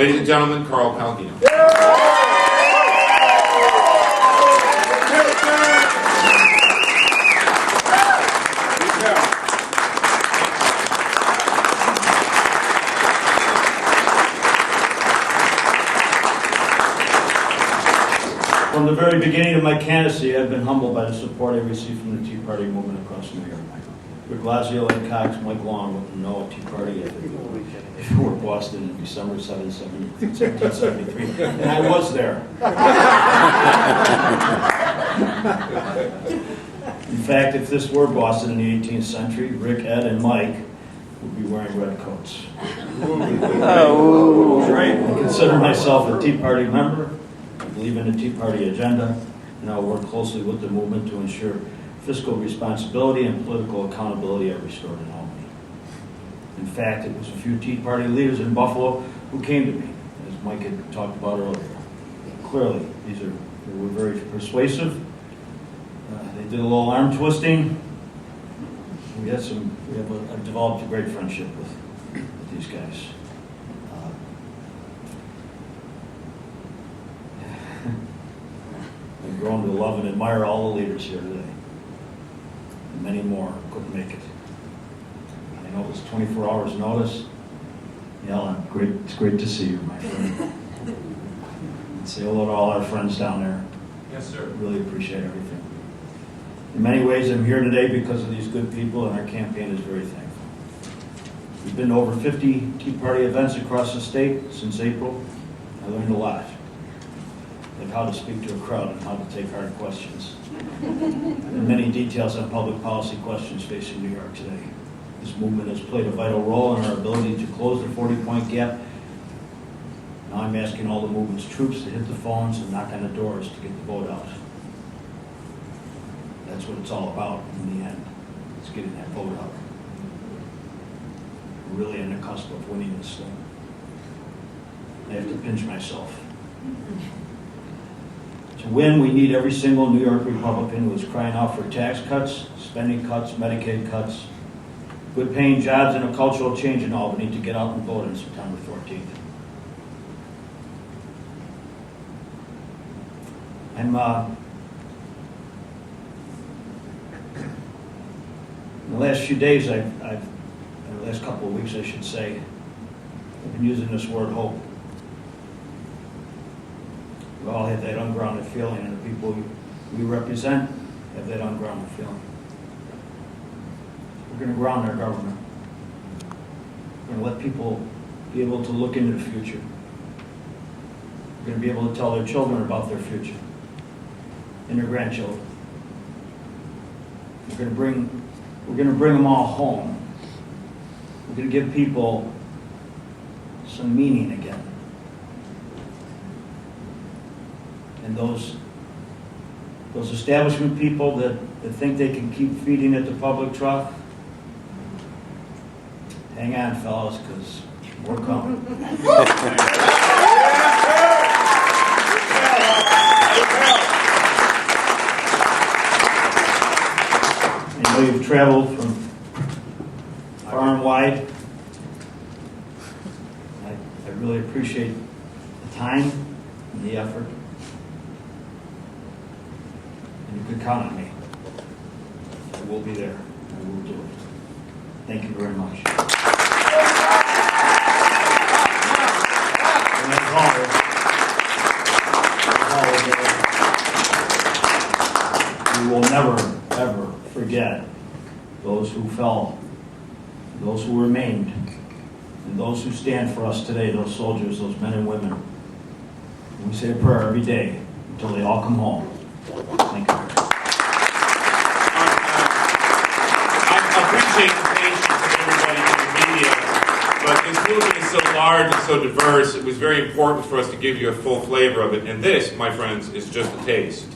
Ladies and gentlemen, Carl Paladino. From the very beginning of my candidacy, I've been humbled by the support I received from the Tea Party movement across New York. Rick Blasio, Ed Cox, Mike Long wouldn't know a Tea Party if you were in Boston in December 1773, and I was there. In fact, if this were Boston in the 18th century, Rick, Ed, and Mike would be wearing red coats. Oh, I consider myself a Tea Party member. I believe in the Tea Party agenda, and I'll work closely with the movement to ensure fiscal responsibility and political accountability are restored in Albany. In fact, it was a few Tea Party leaders in Buffalo who came to me, as Mike had talked about earlier. Clearly, they were very persuasive. They did a little arm twisting. I've developed a great friendship with these guys. I've grown to love and admire all the leaders here today. And many more couldn't make it. I know it was 24 hours notice. Yeah, it's great to see you, my friend. And say hello to all our friends down there. Yes, sir. Really appreciate everything. In many ways, I'm here today because of these good people, and our campaign is very thankful. We've been to over 50 Tea Party events across the state since April. I learned a lot. Like how to speak to a crowd and how to take hard questions. And many details on public policy questions facing New York today. This movement has played a vital role in our ability to close the 40-point gap. Now I'm asking all the movement's troops to hit the phones and knock on the doors to get the vote out. That's what it's all about in the end. It's getting that vote out. We're really on the cusp of winning this thing. I have to pinch myself. To win, we need every single New York Republican who is crying out for tax cuts, spending cuts, Medicaid cuts, good paying jobs, and a cultural change in Albany to get out and vote on September 14th. In the last few days, in the last couple of weeks, I should say, I've been using this word hope. We all have that ungrounded feeling, and the people we represent have that ungrounded feeling. We're going to ground our government. We're going to let people be able to look into the future. We're going to be able to tell their children about their future and their grandchildren. We're going to bring them all home. We're going to give people some meaning again. And those establishment people that think they can keep feeding at the public trough, hang on, fellas, because we're coming. I know you've traveled from far and wide. I really appreciate the time and the effort. And you can count on me. I will be there. I will do it. Thank you very much. And as always, we will never, ever forget those who fell, those who remained, and those who stand for us today, those soldiers, those men and women. And we say a prayer every day until they all come home. Thank you. I appreciate the patience of everybody in the media, but this movement is so large and so diverse, it was very important for us to give you a full flavor of it. And this, my friends, is just a taste.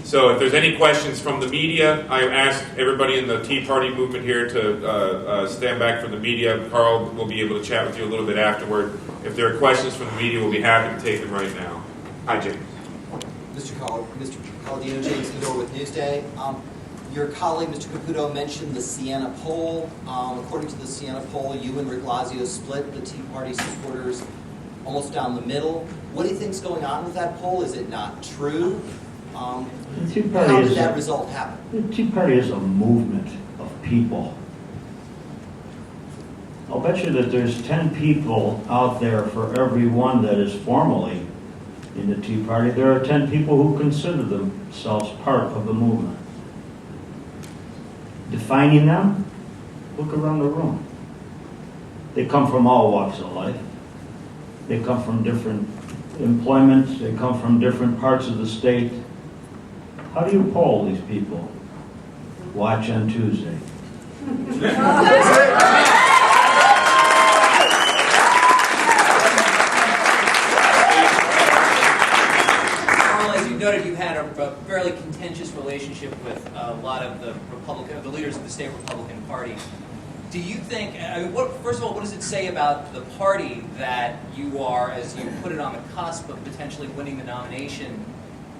So if there's any questions from the media, I ask everybody in the Tea Party movement here to stand back from the media. Carl will be able to chat with you a little bit afterward. If there are questions from the media, we'll be happy to take them right now. Hi, James. Mr. Paladino, James Fedor with Newsday. Your colleague, Mr. Caputo, mentioned the Siena poll. According to the Siena poll, you and Rick Blasio split the Tea Party supporters almost down the middle. What do you think's going on with that poll? Is it not true? The Tea Party How did that result happen? The Tea Party is a movement of people. I'll bet you that there's 10 people out there for every one that is formally in the Tea Party. There are 10 people who consider themselves part of the movement. Defining them, look around the room. They come from all walks of life. They come from different employments. They come from different parts of the state. How do you poll these people? Watch on Tuesday. Noted you've had a fairly contentious relationship with a lot of the leaders of the state Republican Party. Do you think, first of all, what does it say about the party that you are, as you put it, on the cusp of potentially winning the nomination,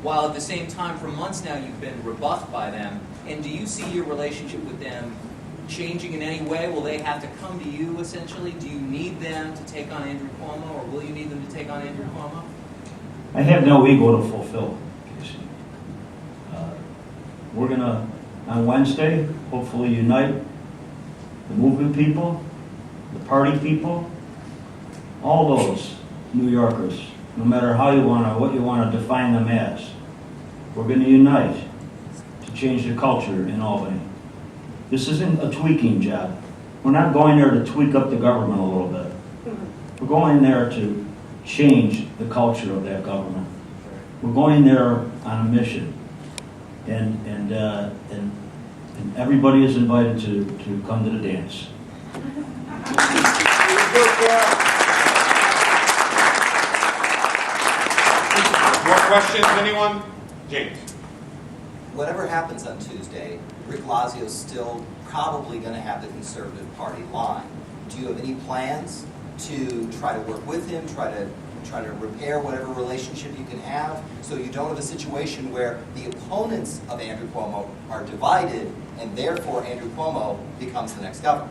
while at the same time, for months now, you've been rebuffed by them? And do you see your relationship with them changing in any way? Will they have to come to you, essentially? Do you need them to take on Andrew Cuomo, or will you need them to take on Andrew Cuomo? I have no ego to fulfill, Casey. We're going to, on Wednesday, hopefully unite the movement people, the party people, all those New Yorkers, no matter how you want to, what you want to define them as. We're going to unite to change the culture in Albany. This isn't a tweaking job. We're not going there to tweak up the government a little bit. We're going there to change the culture of that government. We're going there on a mission, and everybody is invited to come to the dance. More questions, anyone? James. Whatever happens on Tuesday, Rick Lazio's still probably going to have the Conservative Party line. Do you have any plans to try to work with him, try to repair whatever relationship you can have, so you don't have a situation where the opponents of Andrew Cuomo are divided, and therefore Andrew Cuomo becomes the next governor?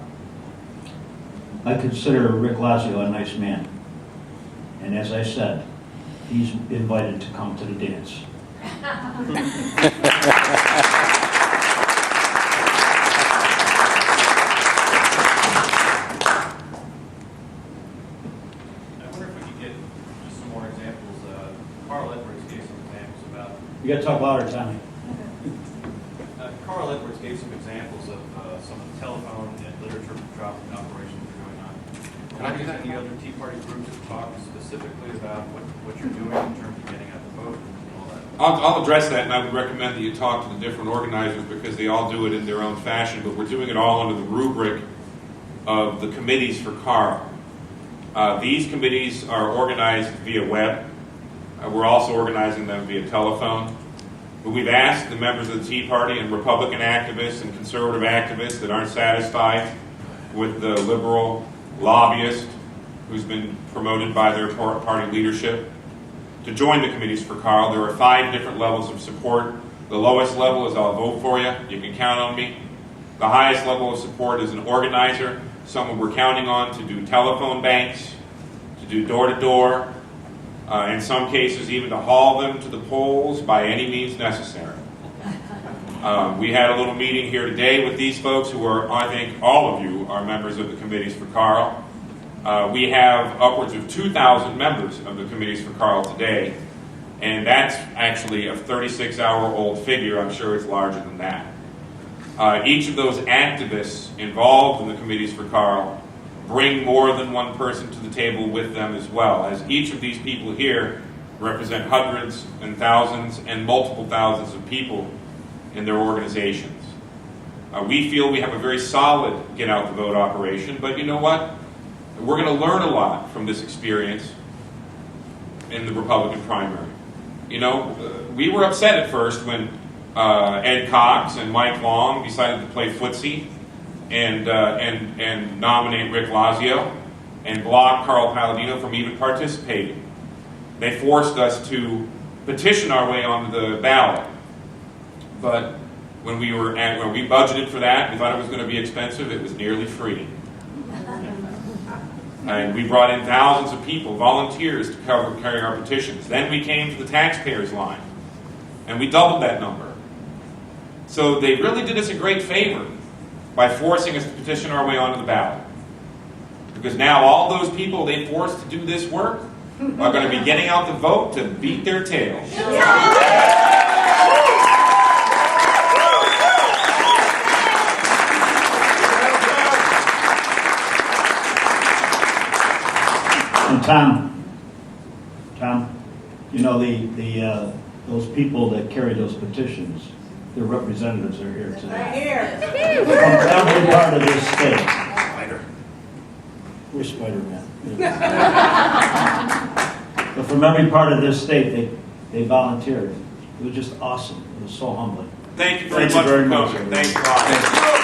I consider Rick Lazio a nice man. And as I said, he's invited to come to the dance. You got to talk louder, Tommy. Carl Edwards gave some examples of some of the telephone and literature dropping operations that are going on. Can I do that? Any other Tea Party groups that talk specifically about what you're doing in terms of getting out the vote and all that? I'll address that, and I would recommend that you talk to the different organizers because they all do it in their own fashion, but we're doing it all under the rubric of the committees for Carl. These committees are organized via web. We're also organizing them via telephone. But we've asked the members of the Tea Party and Republican activists and conservative activists that aren't satisfied with the liberal lobbyist who's been promoted by their party leadership to join the committees for Carl. There are 5 different levels of support. The lowest level is I'll vote for you. You can count on me. The highest level of support is an organizer, someone we're counting on to do telephone banks, to do door-to-door, in some cases even to haul them to the polls by any means necessary. We had a little meeting here today with these folks who are, I think all of you are members of the committees for Carl. We have upwards of 2,000 members of the committees for Carl today, and that's actually a 36-hour-old figure. I'm sure it's larger than that. Each of those activists involved in the committees for Carl bring more than one person to the table with them as well, as each of these people here represent hundreds and thousands and multiple thousands of people in their organizations. We feel we have a very solid get-out-the-vote operation, but you know what? We're going to learn a lot from this experience in the Republican primary. You know, we were upset at first when Ed Cox and Mike Long decided to play footsie and nominate Rick Lazio and block Carl Paladino from even participating. They forced us to petition our way onto the ballot. But when we budgeted for that, we thought it was going to be expensive. It was nearly free. And we brought in thousands of people, volunteers, to carry our petitions. Then we came to the taxpayers line, and we doubled that number. So they really did us a great favor by forcing us to petition our way onto the ballot. Because now all those people they forced to do this work are going to be getting out the vote to beat their tails. And Tom, you know, those people that carry those petitions, their representatives are here today. From every part of this state. We're Spider-Man. But from every part of this state, they volunteered. It was just awesome. It was so humbling. Thank you very Thank you much very for much. coming. Thanks a lot.